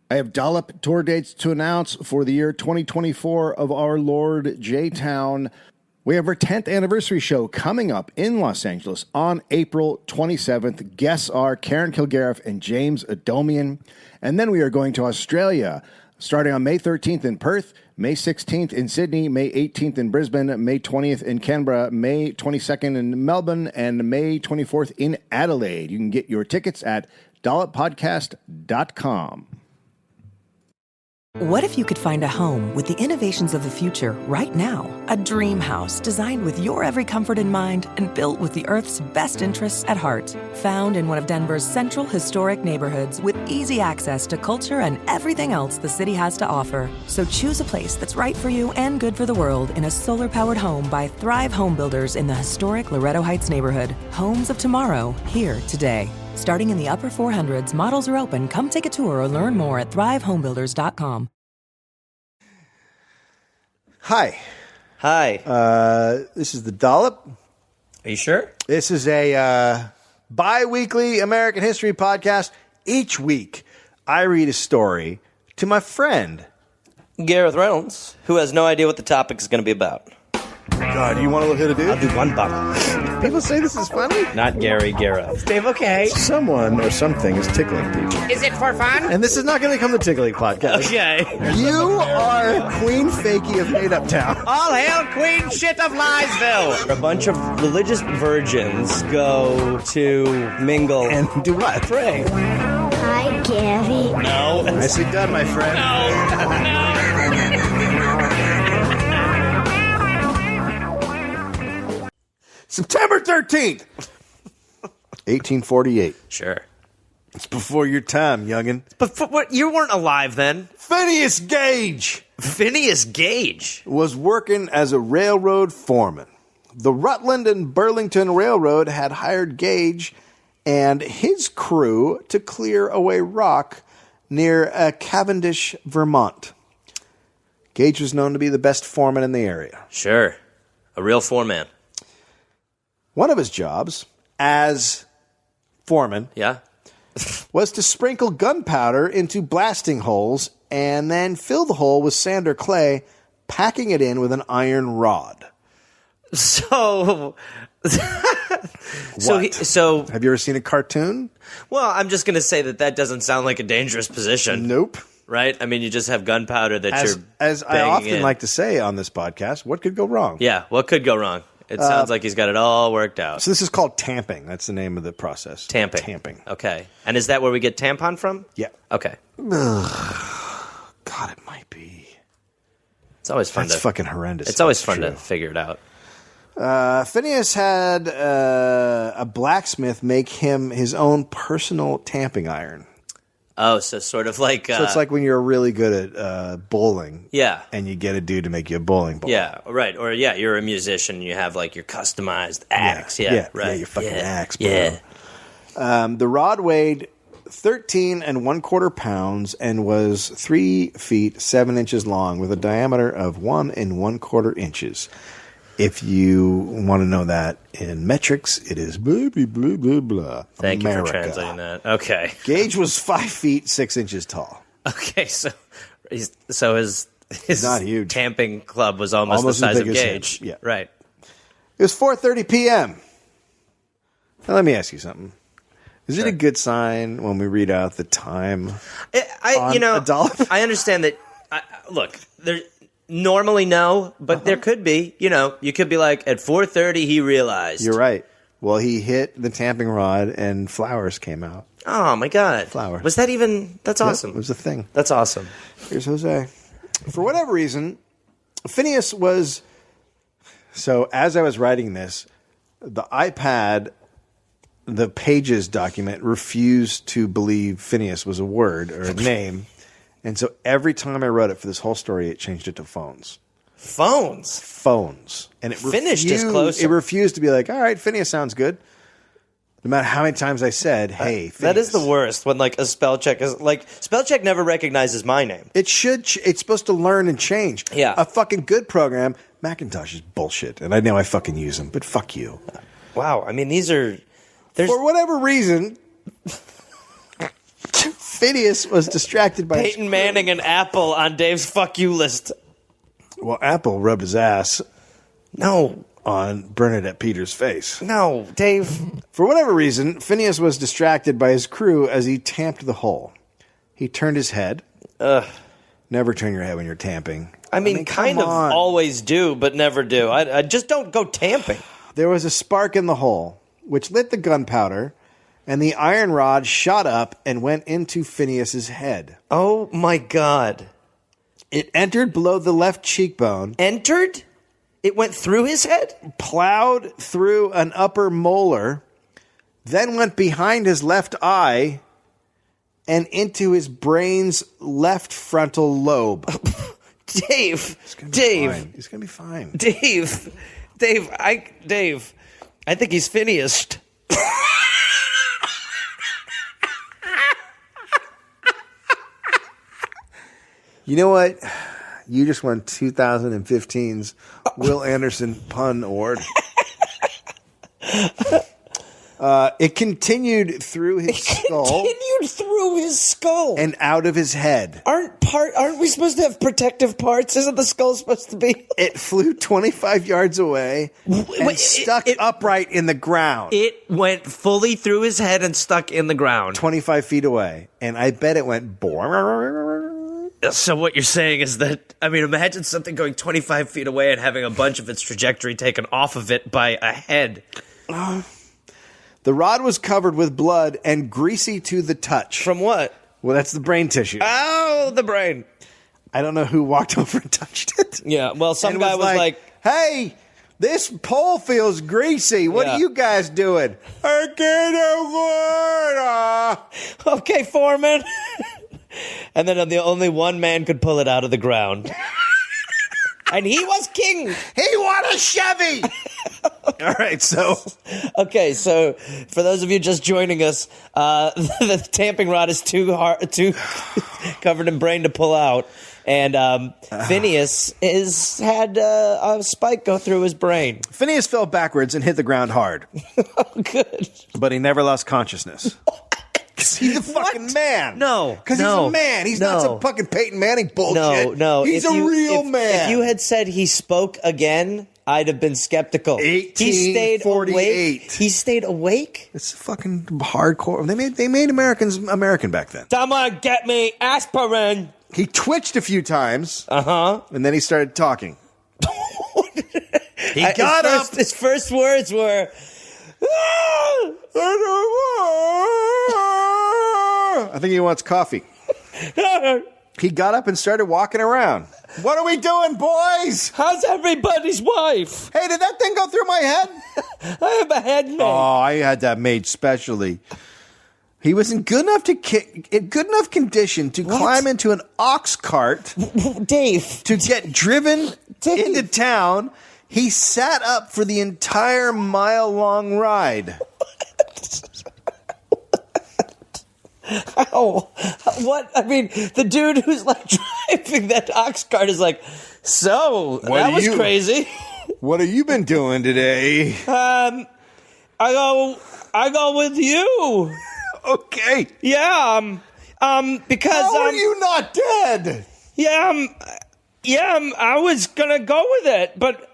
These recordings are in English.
I have Dollop tour dates to announce for the year 2024 of our Lord J-Town. We have our 10th anniversary show coming up in Los Angeles on April 27th. Guests are Karen Kilgariff and James Adomian. And then we are going to Australia, starting on May 13th in Perth, May 16th in Sydney, May 18th in Brisbane, May 20th in Canberra, May 22nd in Melbourne, and May 24th in Adelaide. You can get your tickets at dolloppodcast.com. What if you could find a home with the innovations of the future right now? A dream house designed with your every comfort in mind and built with the Earth's best interests at heart. Found in one of Denver's central historic neighborhoods with easy access to culture and everything else the city has to offer. So choose a place that's right for you and good for the world in a solar-powered home by Thrive Home Builders in the historic Loretto Heights neighborhood. Homes of tomorrow, here today. Starting in the upper 400s, models are open. Come take a tour or learn more at thrivehomebuilders.com. Hi. This is the Dollop. Are you sure? This is a bi-weekly American history podcast. Each week, I read a story to my friend, Gareth Reynolds, who has no idea what the topic is going to be about. God, do you want to hit a dude? I'll do one bottle. People say this is funny. Not Gary, Gareth. Dave, okay. Someone or something is tickling people. Is it for fun? And this is not going to become the tickling podcast. Okay. You are Queen Fakey of Made Up Town. All hail Queen Shit of Liesville. A bunch of religious virgins go to mingle And do what? pray. Hi, Gary. No. Nicely done, my friend. No. September 13th, 1848. Sure. It's before your time, youngin'. But what? You weren't alive then. Phineas Gage Phineas Gage. was working as a railroad foreman. The Rutland and Burlington Railroad had hired Gage and his crew to clear away rock near Cavendish, Vermont. Gage was known to be the best foreman in the area. Sure. A real foreman. One of his jobs as foreman Yeah. was to sprinkle gunpowder into blasting holes and then fill the hole with sand or clay, packing it in with an iron rod. So. What? So. Have you ever seen a cartoon? Well, I'm just going to say that doesn't sound like a dangerous position. Nope. Right? I mean, you just have gunpowder that you're As I banging often in. like to say on this podcast, what could go wrong? Yeah, what could go wrong? It sounds like he's got it all worked out. So this is called tamping. That's the name of the process. Tamping. Tamping. Okay. And is that where we get tampon from? Yeah. Okay. God, it might be. It's always fun That's to... fucking horrendous. It's always That's fun true. to figure it out. Phineas had a blacksmith make him his own personal tamping iron. Oh, so sort of like... So it's like when you're really good at bowling. Yeah. And you get a dude to make you a bowling ball. Yeah, right. Or, yeah, you're a musician and you have, like, your customized axe. Yeah, right. Yeah, your fucking axe, bro. Yeah. The rod weighed 13 1/4 pounds and was 3 feet 7 inches long with a diameter of 1 1/4 inches. If you want to know that in metrics, it is blah, blah, blah, blah, blah. Thank you America. for translating that. Okay. Gage was 5 feet 6 inches tall. Okay, so his not huge. tamping club was almost the Almost as size of big as him. Gage. Yeah. Right. It was 4:30 p.m. Now let me ask you something. Is it a good sign when we read out the time? I a dollop? I understand that. Look, there normally no, but there could be. You could be like at 4:30 he realized. You're right. Well, he hit the tamping rod and flowers came out. Oh my God! Flowers. Was that even? That's awesome. Yep, it was a thing. That's awesome. Here's Jose. For whatever reason, Phineas was... So as I was writing this, the iPad, the Pages document, refused to believe Phineas was a word or a name. And so every time I wrote it for this whole story, it changed it to phones. Phones. And it Finished is closer. It refused to be like, all right, Phineas sounds good. No matter how many times I said, hey, Phineas. That is the worst when like a spell check is like spell check never recognizes my name. It should. It's supposed to learn and change. Yeah. A fucking good program. Macintosh is bullshit, and I know I fucking use them, but fuck you. Wow. I mean, there's For whatever reason, Phineas was distracted by Peyton Manning and Apple on Dave's fuck you list. Well, Apple rubbed his ass No, on Bernadette Peters' face. no, Dave. For whatever reason, Phineas was distracted by his crew as he tamped the hole. He turned his head. Never turn your head when you're tamping. I mean kind of always do, but never do. I just don't go tamping. There was a spark in the hole, which lit the gunpowder, and the iron rod shot up and went into Phineas's head. Oh, my God. It entered below the left cheekbone. Entered? It went through his head? Plowed through an upper molar, then went behind his left eye and into his brain's left frontal lobe. Dave. Fine. He's going to be fine. Dave, I think he's Phineas. You know what? You just won 2015's Will Anderson Pun Award. It continued through his skull. Continued through his skull. And out of his head. Aren't we supposed to have protective parts? Isn't the skull supposed to be? It flew 25 yards away and stuck upright in the ground. It went fully through his head and stuck in the ground. 25 feet away. And I bet it went... So what you're saying is that, I mean, imagine something going 25 feet away and having a bunch of its trajectory taken off of it by a head. The rod was covered with blood and greasy to the touch. From what? Well, that's the brain tissue. Oh, the brain. I don't know who walked over and touched it. Yeah, well, some guy was like, hey, this pole feels greasy. What are you guys doing? I can't afford. Okay, foreman. And then the only one man could pull it out of the ground. And he was king. He won a Chevy. All right, so. Okay, so for those of you just joining us, the tamping rod is too covered in brain to pull out. And Phineas had a spike go through his brain. Phineas fell backwards and hit the ground hard. Oh, good. But he never lost consciousness. Because he's a fucking man. No. Because he's a man. He's not some fucking Peyton Manning bullshit. No. He's a real man. If you had said he spoke again, I'd have been skeptical. 1848. He stayed awake? It's fucking hardcore. They made Americans American back then. Someone get me aspirin. He twitched a few times. Uh-huh. And then he started talking. He got up. His first words were... I think he wants coffee. He got up and started walking around. What are we doing, boys? How's everybody's wife? Hey, did that thing go through my head? I have a head made. Oh, I had that made specially. He was in good enough condition to climb into an ox cart, Dave, to get driven into town. He sat up for the entire mile-long ride. Oh, what? I mean, the dude who's like driving that ox cart is like, so that was crazy. What have you been doing today? I go with you. Okay. Yeah. Because how are you not dead? Yeah. I was gonna go with it, but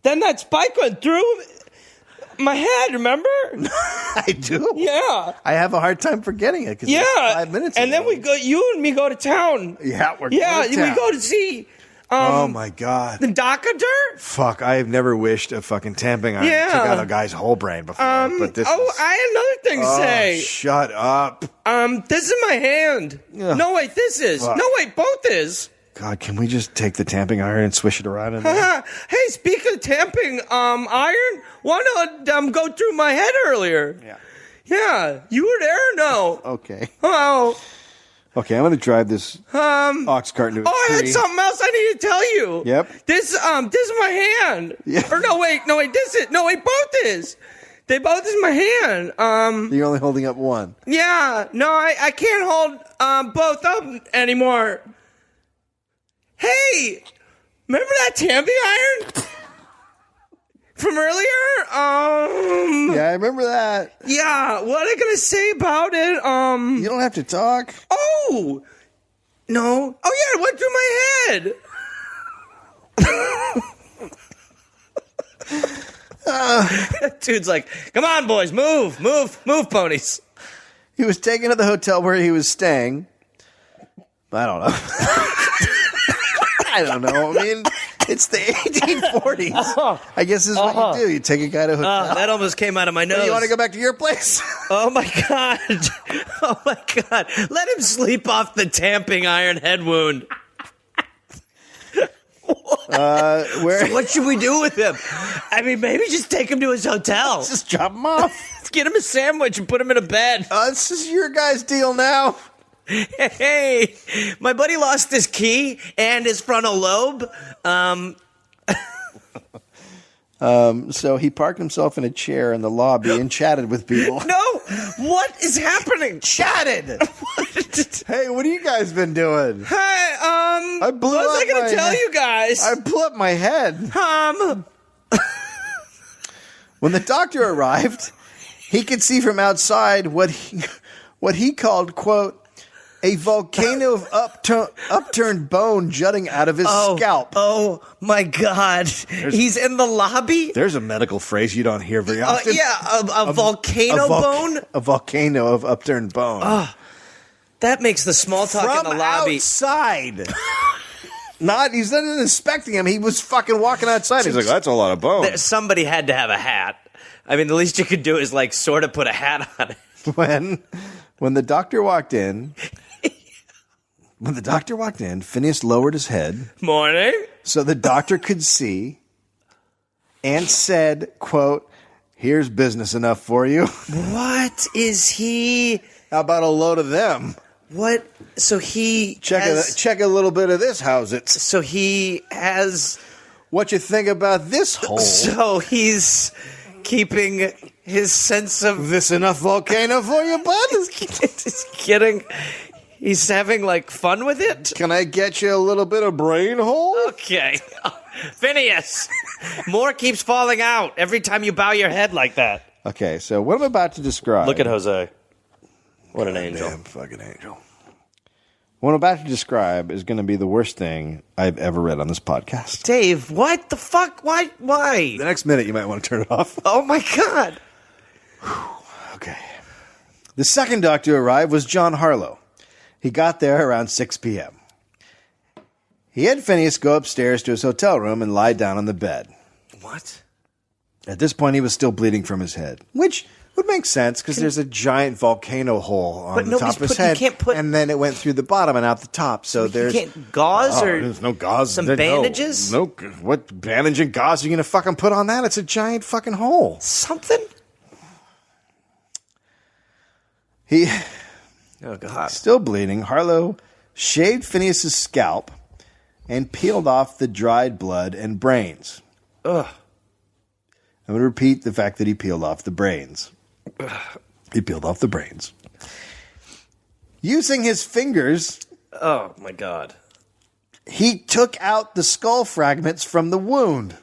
then that spike went through my head, remember? I do. Yeah. I have a hard time forgetting it. Yeah. 5 minutes and ago. then you and me go to town. Yeah, we're going to town. We go to see. Oh my God. The doctor? Fuck, I have never wished a fucking tamping iron took out a guy's whole brain before. But this I had another thing to say. Shut up. This is my hand. Ugh. No, wait, this is. Fuck. No, wait, both is. God, can we just take the tamping iron and swish it around in there? Hey, speaking of tamping iron, why not go through my head earlier? Yeah. Yeah, you were there or no? Okay. Oh. Okay, I'm going to drive this ox cart into a tree. I had something else I need to tell you. Yep. This is my hand. Yeah. Or both is. They both is my hand. You're only holding up one. Yeah, no, I can't hold both up anymore. Hey, remember that tamping iron? from earlier? Yeah, I remember that. Yeah, what are you gonna say about it? You don't have to talk. Oh! No. Oh, yeah, it went through my head. Dude's like, come on, boys, move, ponies. He was taken to the hotel where he was staying. I don't know. I don't know. I mean, it's the 1840s. I guess this is what you do. You take a guy to a hotel. That almost came out of my nose. You want to go back to your place? Oh, my God. Oh, my God. Let him sleep off the tamping iron head wound. Where? So what should we do with him? I mean, maybe just take him to his hotel. Just drop him off. Get him a sandwich and put him in a bed. This is your guy's deal now. Hey, my buddy lost his key and his frontal lobe. So he parked himself in a chair in the lobby and chatted with people. No, what is happening? Chatted. Hey, what have you guys been doing? Hey, I what was I going to tell you guys? I blew up my head. When the doctor arrived, he could see from outside what he called, quote, a volcano of upturned bone jutting out of his scalp. Oh, my God. He's in the lobby? There's a medical phrase you don't hear very often. A volcano bone? A volcano of upturned bone. That makes the small talk in the lobby. Outside. He's not inspecting him. He was fucking walking outside. He's like, that's a lot of bone. Somebody had to have a hat. I mean, the least you could do is, like, sort of put a hat on it. When the doctor walked in... Phineas lowered his head. Morning. So the doctor could see and said, quote, here's business enough for you. What is he? How about a load of them? What? So he check a little bit of this, how's it? So he has... What you think about this hole? So he's keeping his sense of... This enough volcano for you, bud? He's kidding... He's having, like, fun with it? Can I get you a little bit of brain hole? Okay. Phineas, more keeps falling out every time you bow your head like that. Okay, so what I'm about to describe... Look at Jose. What an angel. Damn fucking angel. What I'm about to describe is going to be the worst thing I've ever read on this podcast. Dave, what the fuck? Why? The next minute, you might want to turn it off. Oh, my God. Okay. The second doctor to arrive was John Harlow. He got there around 6 p.m. He had Phineas go upstairs to his hotel room and lie down on the bed. What? At this point, he was still bleeding from his head, which would make sense because there's a giant volcano hole on the top of his head, and then it went through the bottom and out the top. So there's gauze or there's no gauze. Some bandages. No, what bandage and gauze are you gonna fucking put on that? It's a giant fucking hole. Something. Oh, God. Still bleeding, Harlow shaved Phineas's scalp and peeled off the dried blood and brains. Ugh. I'm going to repeat the fact that he peeled off the brains. He peeled off the brains. Using his fingers... Oh, my God. He took out the skull fragments from the wound.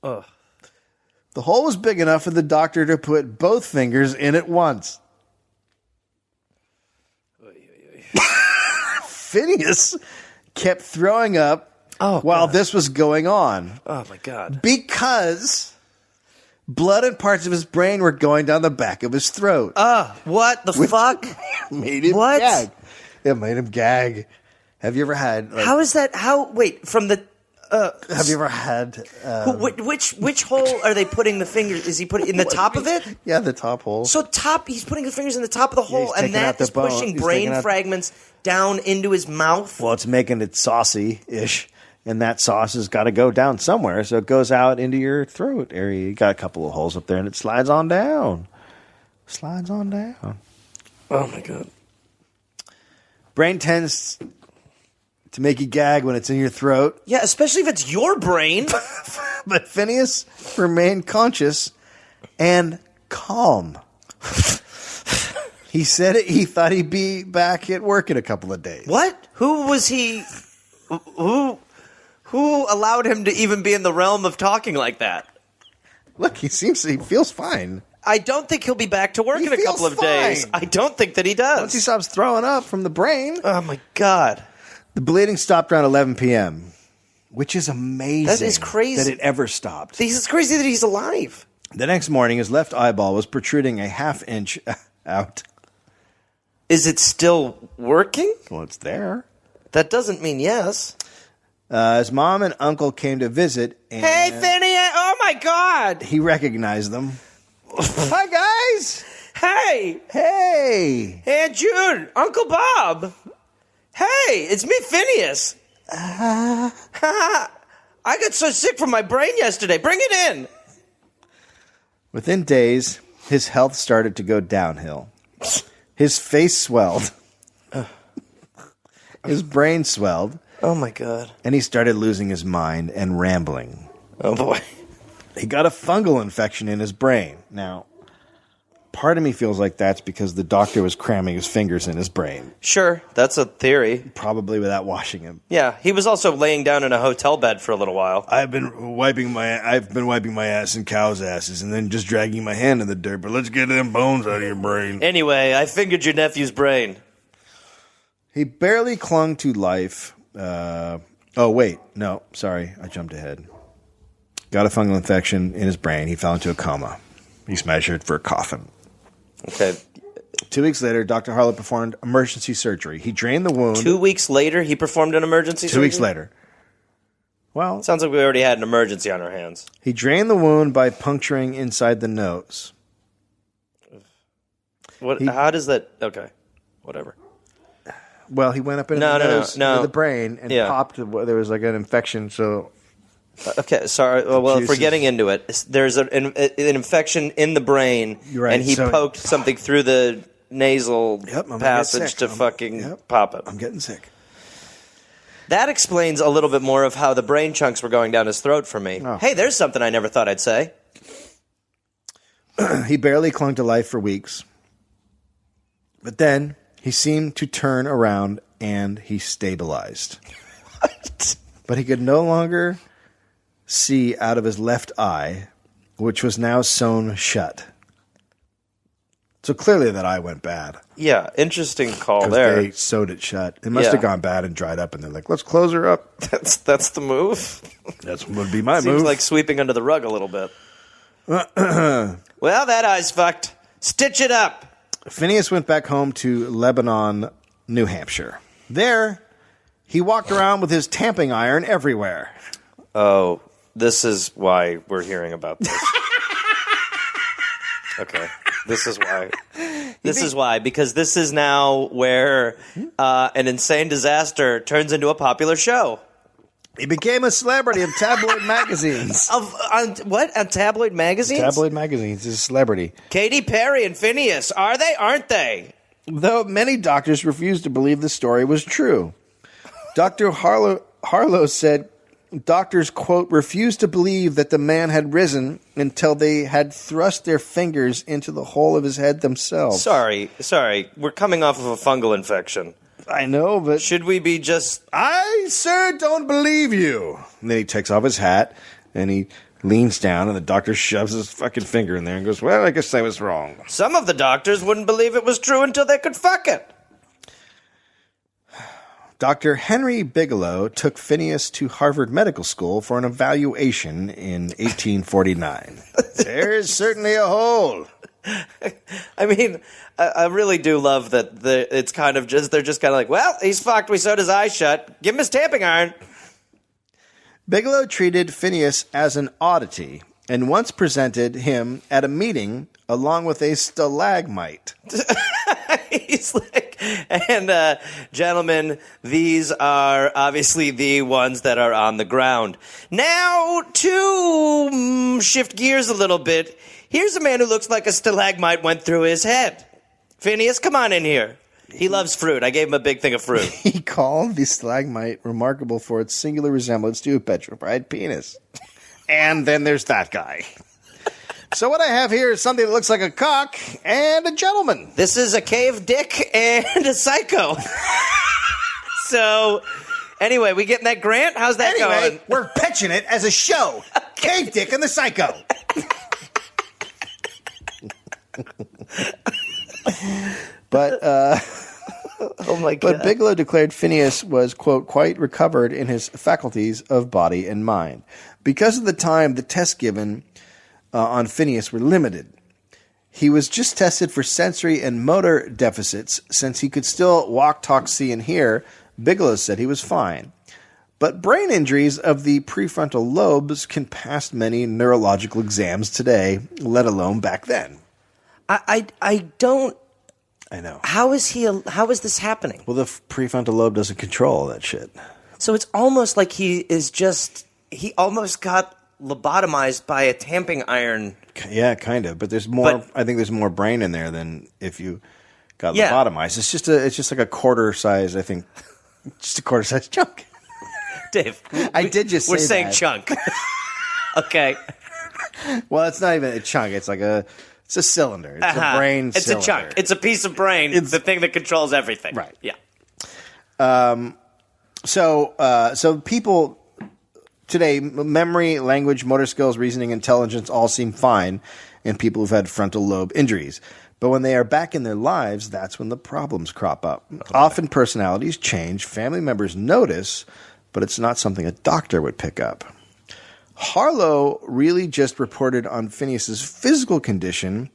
Ugh. The hole was big enough for the doctor to put both fingers in at once. Phineas kept throwing up while this was going on. Oh, my God. Because blood and parts of his brain were going down the back of his throat. What the fuck? Made him gag. It made him gag. Have you ever had... How is that... Wait, from the... have you ever had... which hole are they putting the fingers... Is he putting in the top of it? Yeah, the top hole. So he's putting his fingers in the top of the hole, and that is pushing brain fragments down into his mouth? Well, it's making it saucy-ish, and that sauce has got to go down somewhere, so it goes out into your throat area. You got a couple of holes up there, and it slides on down. Oh, my God. Brain tends to make you gag when it's in your throat. Yeah, especially if it's your brain. But Phineas remained conscious and calm. He said he thought he'd be back at work in a couple of days. What? Who was he? Who allowed him to even be in the realm of talking like that? Look, he feels fine. I don't think he'll be back to work He in a feels couple of fine. days. I don't think that he does. Once he stops throwing up from the brain. Oh, my God. The bleeding stopped around 11 p.m., which is amazing. That is crazy. That it ever stopped. It's crazy that he's alive. The next morning, his left eyeball was protruding a half-inch out. Is it still working? Well, it's there. That doesn't mean yes. His mom and uncle came to visit, and Hey, Phineas! Oh, my God! he recognized them. Hi, guys! Hey! Hey! Aunt June! Uncle Bob! Hey, it's me, Phineas! I got so sick from my brain yesterday. Bring it in! Within days, his health started to go downhill. His face swelled. His brain swelled. Oh, my God. And he started losing his mind and rambling. Oh, boy. He got a fungal infection in his brain. Now, part of me feels like that's because the doctor was cramming his fingers in his brain. Sure, that's a theory. Probably without washing him. Yeah, he was also laying down in a hotel bed for a little while. I've been wiping my ass in cows' asses and then just dragging my hand in the dirt, but let's get them bones out of your brain. Anyway, I fingered your nephew's brain. He barely clung to life. Oh, wait. No, sorry. I jumped ahead. Got a fungal infection in his brain. He fell into a coma. He's measured for a coffin. Okay. 2 weeks later, Dr. Harlow performed emergency surgery. He drained the wound. 2 weeks later, he performed an emergency surgery? 2 weeks later. Well, Sounds like we already had an emergency on our hands. he drained the wound by puncturing inside the nose. What? How does that... Okay. Whatever. Well, he went up into the nose no. with the brain and popped. There was like an infection, so... Okay, sorry. Well, if we're juices. getting into it, there's an infection in the brain, You're right, and he so- poked something through the nasal I'm gonna get passage sick. to fucking pop it. I'm getting sick. That explains a little bit more of how the brain chunks were going down his throat for me. Oh. Hey, there's something I never thought I'd say. He barely clung to life for weeks. But then he seemed to turn around and he stabilized. What? But he could no longer see out of his left eye, which was now sewn shut. So clearly that eye went bad. Yeah, interesting call 'Cause there. they sewed it shut. It must have gone bad and dried up, and they're like, let's close her up. That's the move. That would be my Seems move. like sweeping under the rug a little bit. Well, that eye's fucked. Stitch it up. Phineas went back home to Lebanon, New Hampshire. There, he walked around with his tamping iron everywhere. Oh, this is why we're hearing about this. Okay. This is why. This is why, because this is now where an insane disaster turns into a popular show. He became a celebrity of tabloid magazines. What? On tabloid magazines? Tabloid magazines is a celebrity. Katy Perry and Phineas, are they? Aren't they? Though many doctors refused to believe the story was true. Dr. Harlow said doctors, quote, refused to believe that the man had risen until they had thrust their fingers into the hole of his head themselves. Sorry. We're coming off of a fungal infection. I know, but... Should we be just... I, sir, don't believe you. And then he takes off his hat, and he leans down, and the doctor shoves his fucking finger in there and goes, well, I guess I was wrong. Some of the doctors wouldn't believe it was true until they could fuck it. Dr. Henry Bigelow took Phineas to Harvard Medical School for an evaluation in 1849. There is certainly a hole. I mean, I really do love that it's kind of just, they're just kind of like, well, he's fucked, we sewed his eyes shut, give him his tamping iron. Bigelow treated Phineas as an oddity and once presented him at a meeting along with a stalagmite. He's like, and gentlemen, these are obviously the ones that are on the ground. Now, to shift gears a little bit, here's a man who looks like a stalagmite went through his head. Phineas, come on in here. He loves fruit. I gave him a big thing of fruit. He called the stalagmite remarkable for its singular resemblance to a petrified penis. And then there's that guy. So what I have here is something that looks like a cock and a gentleman. This is a cave dick and a psycho. So, anyway, we getting that grant? How's that going? We're pitching it as a show. Cave Dick and the Psycho. But Oh my god! But Bigelow declared Phineas was, quote, quite recovered in his faculties of body and mind. Because of the time, the tests given on Phineas were limited. He was just tested for sensory and motor deficits. Since he could still walk, talk, see, and hear, Bigelow said he was fine. But brain injuries of the prefrontal lobes can pass many neurological exams today, let alone back then. I don't. I know. How is this happening? Well, the prefrontal lobe doesn't control all that shit. So it's almost like he almost got lobotomized by a tamping iron. Yeah, kind of. But there's more. I think there's more brain in there than if you got Yeah. lobotomized. It's just like a quarter size. I think, just a quarter size chunk. Dave, I did just say we're saying that. chunk. Okay. Well, it's not even a chunk. It's like it's a cylinder. It's a brain. It's cylinder. a chunk. It's a piece of brain. It's the thing that controls everything. Right. Yeah. So people today, memory, language, motor skills, reasoning, intelligence all seem fine in people who've had frontal lobe injuries. But when they are back in their lives, that's when the problems crop up. Often personalities change, family members notice, but it's not something a doctor would pick up. Harlow really just reported on Phineas's physical condition,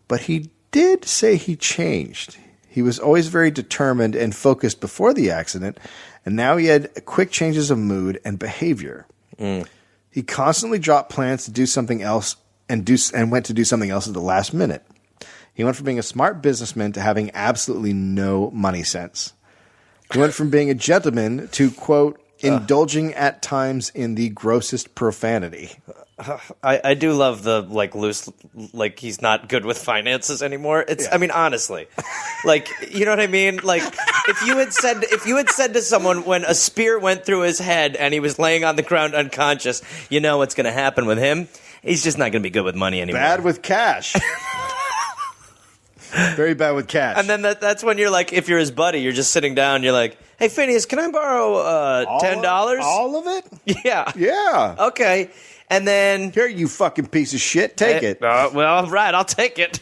but he did say he changed. He was always very determined and focused before the accident, and now he had quick changes of mood and behavior. He constantly dropped plans to do something else and went to do something else at the last minute. He went from being a smart businessman to having absolutely no money sense. He went from being a gentleman to, quote, indulging at times in the grossest profanity. I do love the loose, he's not good with finances anymore. I mean, honestly, you know what I mean? Like, if you had said to someone when a spear went through his head and he was laying on the ground unconscious, you know what's going to happen with him? He's just not going to be good with money anymore. Bad with cash. Very bad with cash. And then that's when you're like, if you're his buddy, you're just sitting down, you're like, hey, Phineas, can I borrow $10? All of it? Yeah. Yeah. Okay. And then... Here, you fucking piece of shit. Take it. Well, right, I'll take it.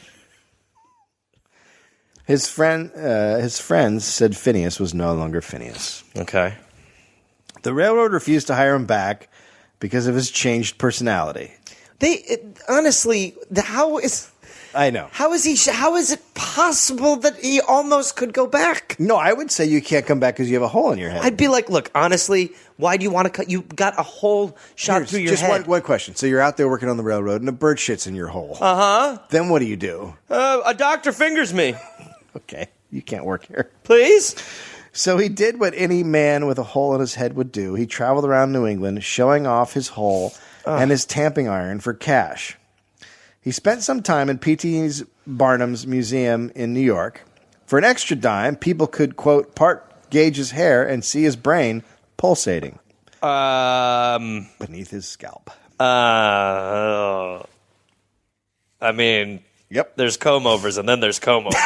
His friends said Phineas was no longer Phineas. Okay. The railroad refused to hire him back because of his changed personality. Honestly, how is... I know. How is it possible that he almost could go back? No, I would say you can't come back because you have a hole in your head. I'd be like, look, honestly, why do you want to cut? You got a hole shot through your just head. one question. So you're out there working on the railroad and a bird shits in your hole. Uh-huh. Then what do? A doctor fingers me. Okay, you can't work here. Please? So he did what any man with a hole in his head would do. He traveled around New England showing off his hole and his tamping iron for cash. He spent some time in P.T. Barnum's museum in New York. For an extra dime, people could, quote, part Gage's hair and see his brain pulsating beneath his scalp. I mean, Yep. There's comb-overs and then there's comb-overs.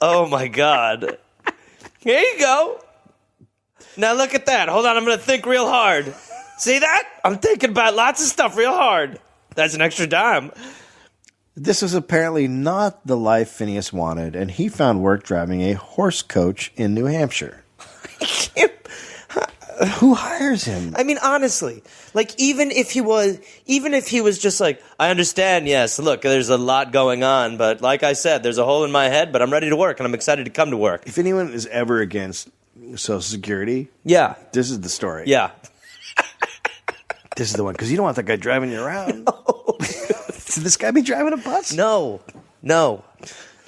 Oh, my God. Here you go. Now look at that. Hold on, I'm going to think real hard. See that? I'm thinking about lots of stuff real hard. That's an extra dime. This was apparently not the life Phineas wanted, and he found work driving a horse coach in New Hampshire. Who hires him? I mean, honestly, even if he was just like, I understand, yes, look, there's a lot going on, but like I said, there's a hole in my head, but I'm ready to work, and I'm excited to come to work. If anyone is ever against Social Security, Yeah. this is the story. Yeah. This is the one, because you don't want that guy driving you around. No. Should this guy be driving a bus? No.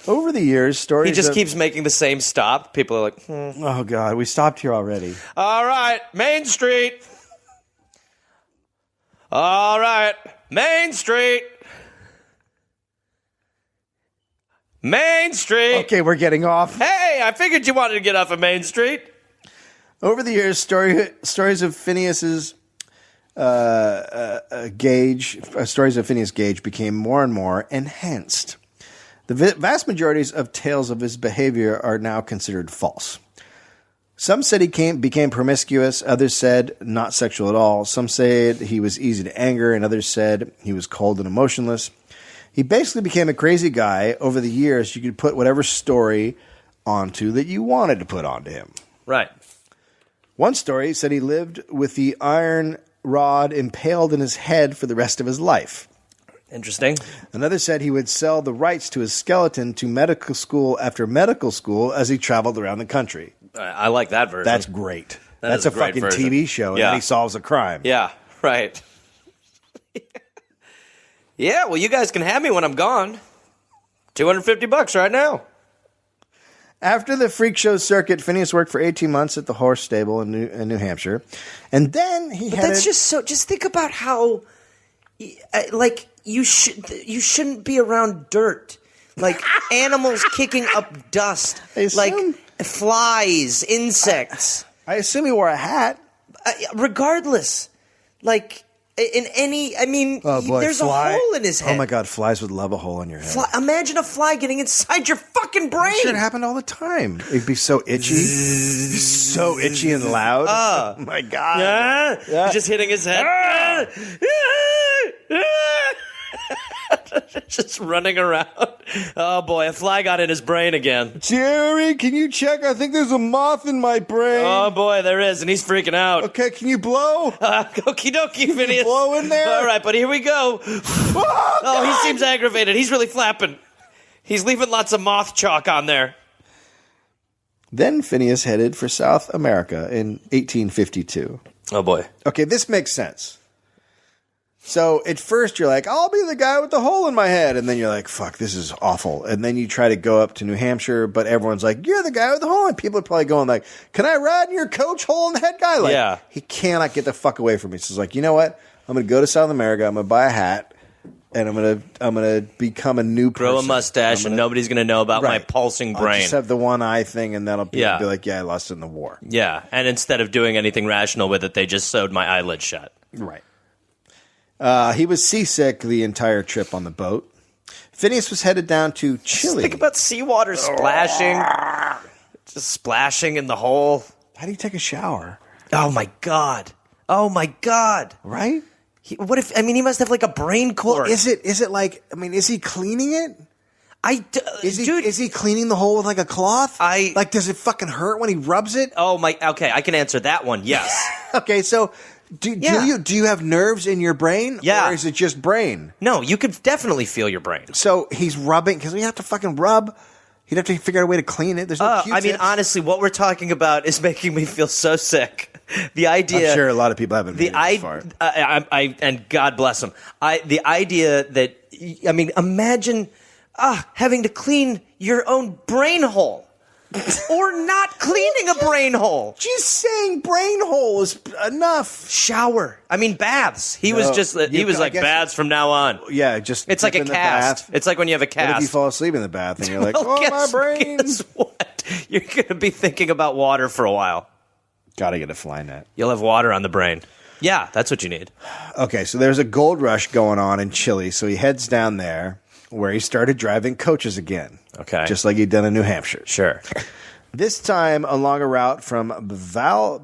Over the years, stories He just of- keeps making the same stop. People are like, Oh, God, we stopped here already. All right, Main Street. All right, Main Street. Main Street. Okay, we're getting off. Hey, I figured you wanted to get off of Main Street. Over the years, stories of Phineas Gage became more and more enhanced. The vast majorities of tales of his behavior are now considered false. Some said he became promiscuous. Others said not sexual at all. Some said he was easy to anger, and others said he was cold and emotionless. He basically became a crazy guy. Over the years, you could put whatever story onto that you wanted to put onto him. Right. One story said he lived with the iron rod impaled in his head for the rest of his life. Interesting. Another said he would sell the rights to his skeleton to medical school after medical school as he traveled around the country. I like that version. That's great. That's a a great fucking version. TV show, and then he solves a crime. Yeah, right. Yeah, well, you guys can have me when I'm gone. $250 right now. After the freak show circuit, Phineas worked for 18 months at the horse stable in New Hampshire, and then That's just so. Just think about how, like, you shouldn't be around dirt, like animals kicking up dust, like flies, insects. I assume he wore a hat. Regardless, like in any, I mean, there's a hole in his head. Oh my God, flies would love a hole in your head. Imagine a fly getting inside your fucking brain. It happened all the time. It'd be so itchy, so itchy and loud. Oh my God! Yeah. Just hitting his head. Just running around. Oh boy, a fly got in his brain again. Jerry, can you check? I think there's a moth in my brain. Oh boy, there is, and he's freaking out. Okay, can you blow? Okie dokie, Phineas. Blow in there. All right, buddy, here we go. Oh, he seems aggravated. He's really flapping. He's leaving lots of moth chalk on there. Then Phineas headed for South America in 1852. Oh boy. Okay, this makes sense. So at first you're like, I'll be the guy with the hole in my head. And then you're like, fuck, this is awful. And then you try to go up to New Hampshire, but everyone's like, you're the guy with the hole. And people are probably going like, can I ride in your coach, hole in the head guy? Like, yeah. He cannot get the fuck away from me. So he's like, you know what? I'm going to go to South America. I'm going to buy a hat. And I'm gonna become a new person. Grow a mustache, and nobody's gonna know about my pulsing brain. I'll just have the one eye thing, and that'll be like, yeah, I lost it in the war. Yeah, and instead of doing anything rational with it, they just sewed my eyelid shut. Right. He was seasick the entire trip on the boat. Phineas was headed down to Chile. Just think about seawater splashing, just splashing in the hole. How do you take a shower? Oh my god! Oh my god! Right? What if? I mean, he must have like a brain cord. Well, is it like? I mean, is he cleaning it? Is he cleaning the hole with like a cloth? Like, does it fucking hurt when he rubs it? Oh my! Okay, I can answer that one. Yes. Okay, so do you have nerves in your brain? Yeah. Or is it just brain? No, you could definitely feel your brain. So he's rubbing because we have to fucking rub. He'd have to figure out a way to clean it. There's no Q-tips. I mean, honestly, what we're talking about is making me feel so sick. The idea, I'm sure a lot of people haven't made it far. And God bless them. The idea that, I mean, imagine having to clean your own brain hole. Or not cleaning a brain hole. Just saying brain hole is enough. Shower. I mean, baths. He was like baths from now on. Yeah, just it's like a cast. It's like when you have a cast. What if you fall asleep in the bath and you're like, my brain? Guess what? You're going to be thinking about water for a while. Gotta get a fly net. You'll have water on the brain. Yeah, that's what you need. Okay, so there's a gold rush going on in Chile, so he heads down there where he started driving coaches again. Okay. Just like he'd done in New Hampshire. Sure. This time along a route from Valparaiso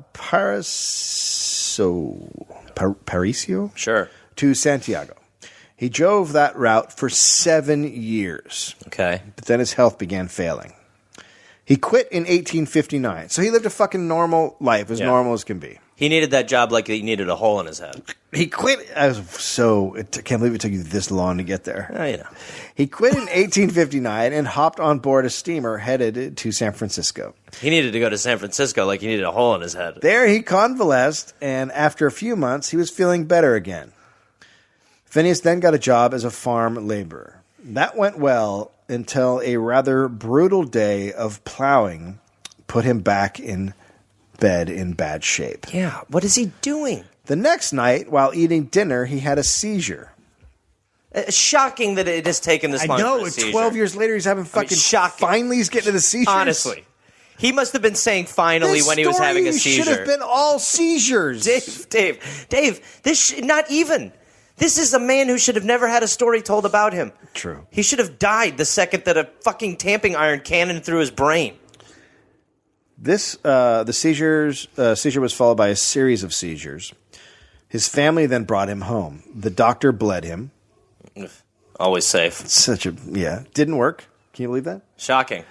Sure. to Santiago. He drove that route for 7 years. Okay. But then his health began failing. He quit in 1859. So he lived a fucking normal life, as normal as can be. He needed that job like he needed a hole in his head. He quit. I can't believe it took you this long to get there. Oh, you know. He quit in 1859 and hopped on board a steamer headed to San Francisco. He needed to go to San Francisco like he needed a hole in his head. There he convalesced, and after a few months, he was feeling better again. Phineas then got a job as a farm laborer. That went well until a rather brutal day of plowing put him back in bed in bad shape. Yeah, what is he doing? The next night, while eating dinner, he had a seizure. Shocking that it has taken this long. I know. For a seizure. 12 years later, he's having fucking shocking. Finally, he's getting to the seizures. Honestly, he must have been saying finally when he was having a seizure. Should have been all seizures. Dave. Not even. This is a man who should have never had a story told about him. True. He should have died the second that a fucking tamping iron cannoned through his brain. The seizure was followed by a series of seizures. His family then brought him home. The doctor bled him. Always safe. Didn't work. Can you believe that? Shocking.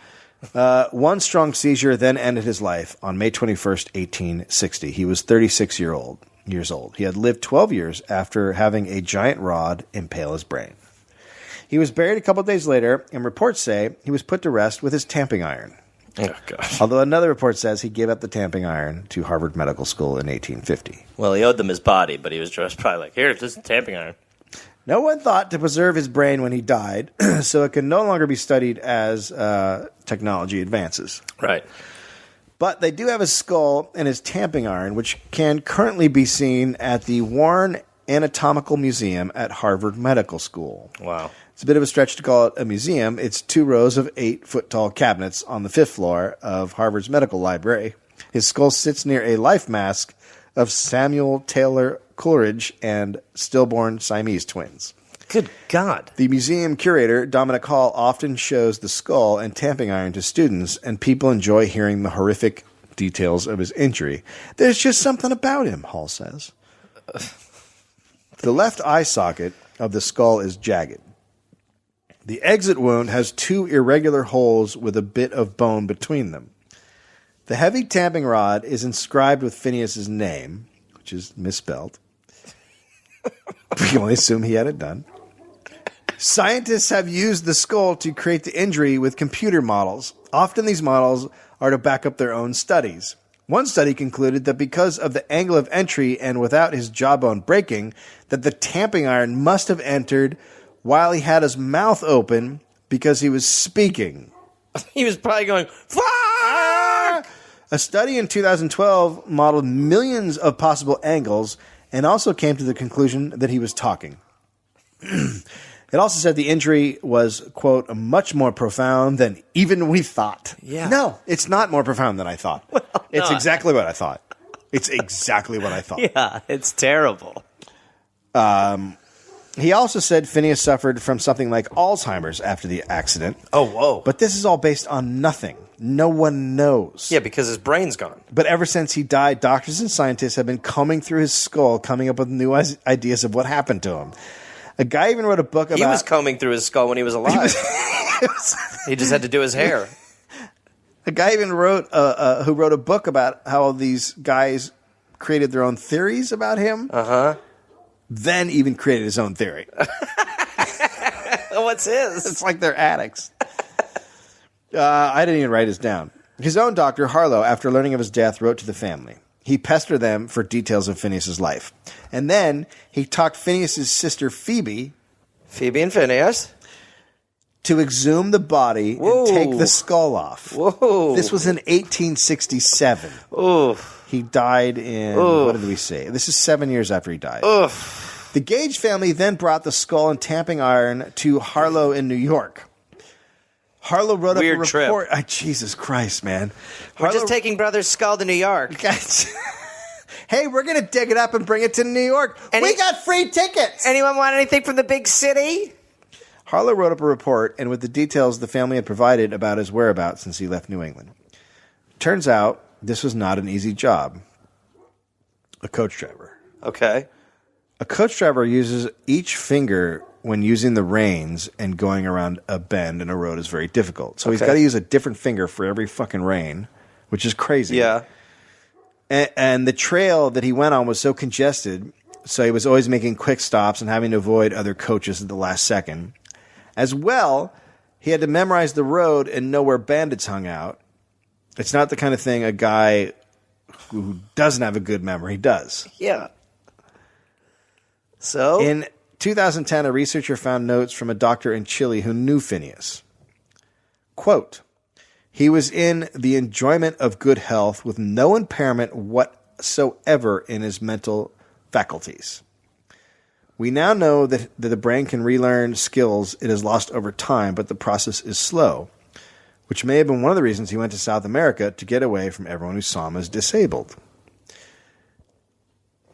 One strong seizure then ended his life on May 21st, 1860. He was 36 years old. He had lived 12 years after having a giant rod impale his brain. He was buried a couple of days later, and reports say he was put to rest with his tamping iron. Oh, God. Although another report says he gave up the tamping iron to Harvard Medical School in 1850. Well, he owed them his body, but he was just probably like, here, this is tamping iron. No one thought to preserve his brain when he died, so it can no longer be studied as technology advances. Right. But they do have his skull and his tamping iron, which can currently be seen at the Warren Anatomical Museum at Harvard Medical School. Wow. It's a bit of a stretch to call it a museum. It's 2 rows of 8-foot-tall cabinets on the 5th floor of Harvard's medical library. His skull sits near a life mask of Samuel Taylor Coleridge and stillborn Siamese twins. Good God. The museum curator, Dominic Hall, often shows the skull and tamping iron to students, and people enjoy hearing the horrific details of his injury. There's just something about him, Hall says. The left eye socket of the skull is jagged. The exit wound has 2 irregular holes with a bit of bone between them. The heavy tamping rod is inscribed with Phineas's name, which is misspelled. We can only assume he had it done. Scientists have used the skull to create the injury with computer models. Often these models are to back up their own studies. One study concluded that because of the angle of entry and without his jawbone breaking, that the tamping iron must have entered while he had his mouth open because he was speaking. He was probably going, fuck! A study in 2012 modeled millions of possible angles and also came to the conclusion that he was talking. It also said the injury was, quote, much more profound than even we thought. Yeah. No, it's not more profound than I thought. Well, it's no. exactly what I thought. It's exactly what I thought. Yeah, it's terrible. He also said Phineas suffered from something like Alzheimer's after the accident. Oh, whoa. But this is all based on nothing. No one knows. Yeah, because his brain's gone. But ever since he died, doctors and scientists have been combing through his skull, coming up with new ideas of what happened to him. A guy even wrote a book about... He was combing through his skull when he was alive. He just had to do his hair. A guy even wrote who wrote a book about how these guys created their own theories about him. Uh-huh. Then even created his own theory. What's his? It's like they're addicts. I didn't even write his down. His own doctor, Harlow, after learning of his death, wrote to the family. He pestered them for details of Phineas's life. And then he talked Phineas's sister, Phoebe and Phineas, to exhume the body Whoa. and take the skull off. Whoa. This was in 1867. Ooh. He died in, what did we say? This is 7 years after he died. Oof. The Gage family then brought the skull and tamping iron to Harlow in New York. Harlow wrote up a Weird report. trip. Jesus Christ, man. We're just taking Brother's skull to New York. Hey, we're going to dig it up and bring it to New York. We got free tickets. Anyone want anything from the big city? Harlow wrote up a report, and with the details the family had provided about his whereabouts since he left New England. Turns out, this was not an easy job. A coach driver. Okay. A coach driver uses each finger when using the reins, and going around a bend in a road is very difficult. So he's got to use a different finger for every fucking rein, which is crazy. Yeah. And the trail that he went on was so congested, so he was always making quick stops and having to avoid other coaches at the last second. As well, he had to memorize the road and know where bandits hung out. It's not the kind of thing a guy who doesn't have a good memory does. Yeah. So? In 2010, a researcher found notes from a doctor in Chile who knew Phineas. Quote, he was in the enjoyment of good health with no impairment whatsoever in his mental faculties. We now know that the brain can relearn skills it has lost over time, but the process is slow, which may have been one of the reasons he went to South America to get away from everyone who saw him as disabled.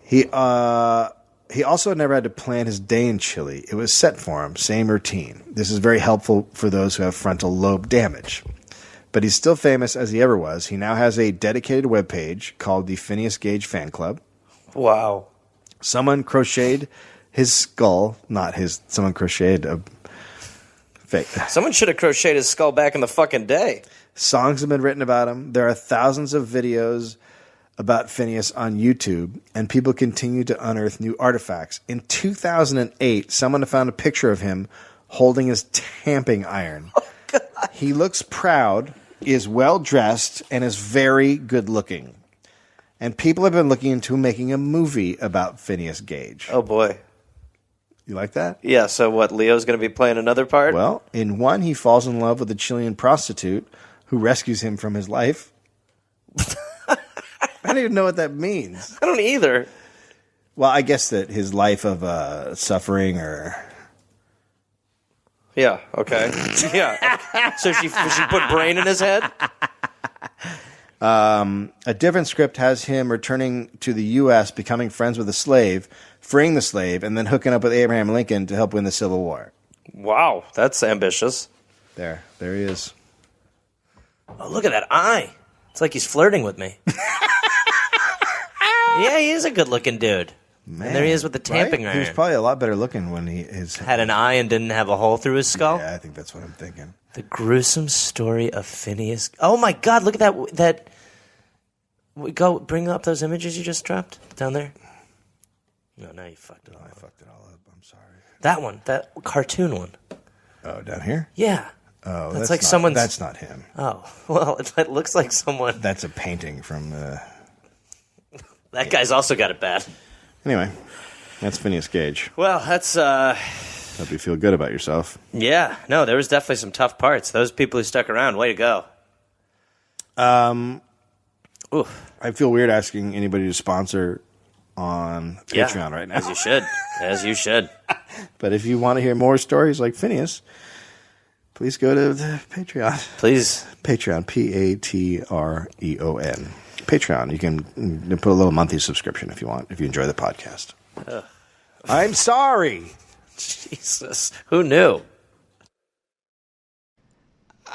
He also never had to plan his day in Chile. It was set for him, same routine. This is very helpful for those who have frontal lobe damage. but he's still famous as he ever was. He now has a dedicated webpage called the Phineas Gage Fan Club. Wow. Someone crocheted his skull, someone crocheted a fake. Someone should have crocheted his skull back in the fucking day. Songs have been written about him. There are thousands of videos about Phineas on YouTube, and people continue to unearth new artifacts. In 2008, someone found a picture of him holding his tamping iron. Oh, God. He looks proud, is well-dressed, and is very good-looking. And people have been looking into making a movie about Phineas Gage. Oh, boy. You like that? Yeah, so what, Leo's going to be playing another part? Well, in one, he falls in love with a Chilean prostitute who rescues him from his life. I don't even know what that means. I don't either. Well, I guess that his life of suffering or... Yeah, okay. Yeah. So she put brain in his head? A different script has him returning to the U.S., becoming friends with a slave, freeing the slave, and then hooking up with Abraham Lincoln to help win the Civil War. Wow, that's ambitious. There he is. Oh, look at that eye. It's like he's flirting with me. Yeah, he is a good-looking dude. Man, and there he is with the tamping iron. He was probably a lot better looking when he had an eye and didn't have a hole through his skull? Yeah, I think that's what I'm thinking. The gruesome story of Phineas. Oh, my God, look at that. Go bring up those images you just dropped down there. No, now you fucked it all up. I fucked it all up. I'm sorry. That one, that cartoon one. Oh, down here? Yeah. Oh, that's like someone's. That's not him. Oh, well, it looks like someone. That's a painting from. That guy's also got it bad. Anyway, that's Phineas Gage. Well, that's. Hope you feel good about yourself. Yeah, no, there was definitely some tough parts. Those people who stuck around, way to go. Oof. I feel weird asking anybody to sponsor on Patreon right now. As you should. As you should. But if you want to hear more stories like Phineas, please go to the Patreon. Please. Patreon, Patreon. Patreon. You can put a little monthly subscription if you want, if you enjoy the podcast. I'm sorry. Jesus. Who knew?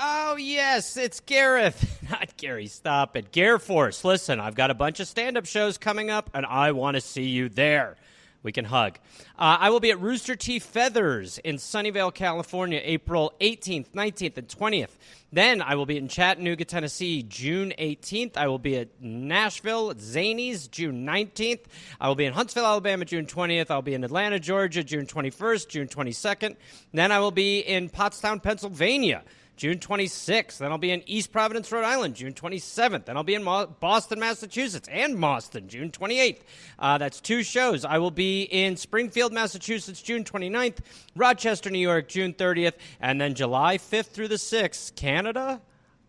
Oh, yes, it's Gareth. Not Gary, stop it. Gare Force, listen, I've got a bunch of stand-up shows coming up, and I want to see you there. We can hug. I will be at Rooster Teeth Feathers in Sunnyvale, California, April 18th, 19th, and 20th. Then I will be in Chattanooga, Tennessee, June 18th. I will be at Nashville, at Zanies, June 19th. I will be in Huntsville, Alabama, June 20th. I'll be in Atlanta, Georgia, June 21st, June 22nd. Then I will be in Pottstown, Pennsylvania, June 26th. Then I'll be in East Providence, Rhode Island, June 27th. Then I'll be in Boston, Massachusetts, and Boston, June 28th. That's 2 shows. I will be in Springfield, Massachusetts, June 29th, Rochester, New York, June 30th, and then July 5th through the 6th. Canada,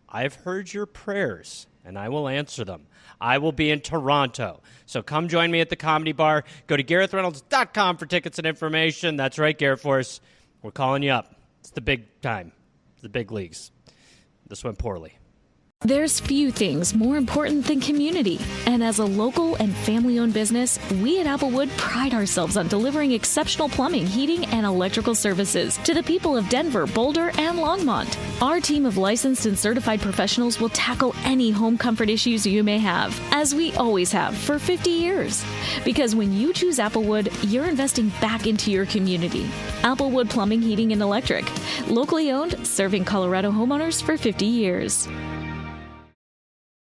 I've heard your prayers, and I will answer them. I will be in Toronto. So come join me at the Comedy Bar. Go to GarethReynolds.com for tickets and information. That's right, Gareth Force. We're calling you up. It's the big time. The big leagues. This went poorly. There's few things more important than community. And as a local and family-owned business, we at Applewood pride ourselves on delivering exceptional plumbing, heating, and electrical services to the people of Denver, Boulder, and Longmont. Our team of licensed and certified professionals will tackle any home comfort issues you may have, as we always have for 50 years. Because when you choose Applewood, you're investing back into your community. Applewood Plumbing, Heating, and Electric. Locally owned, serving Colorado homeowners for 50 years.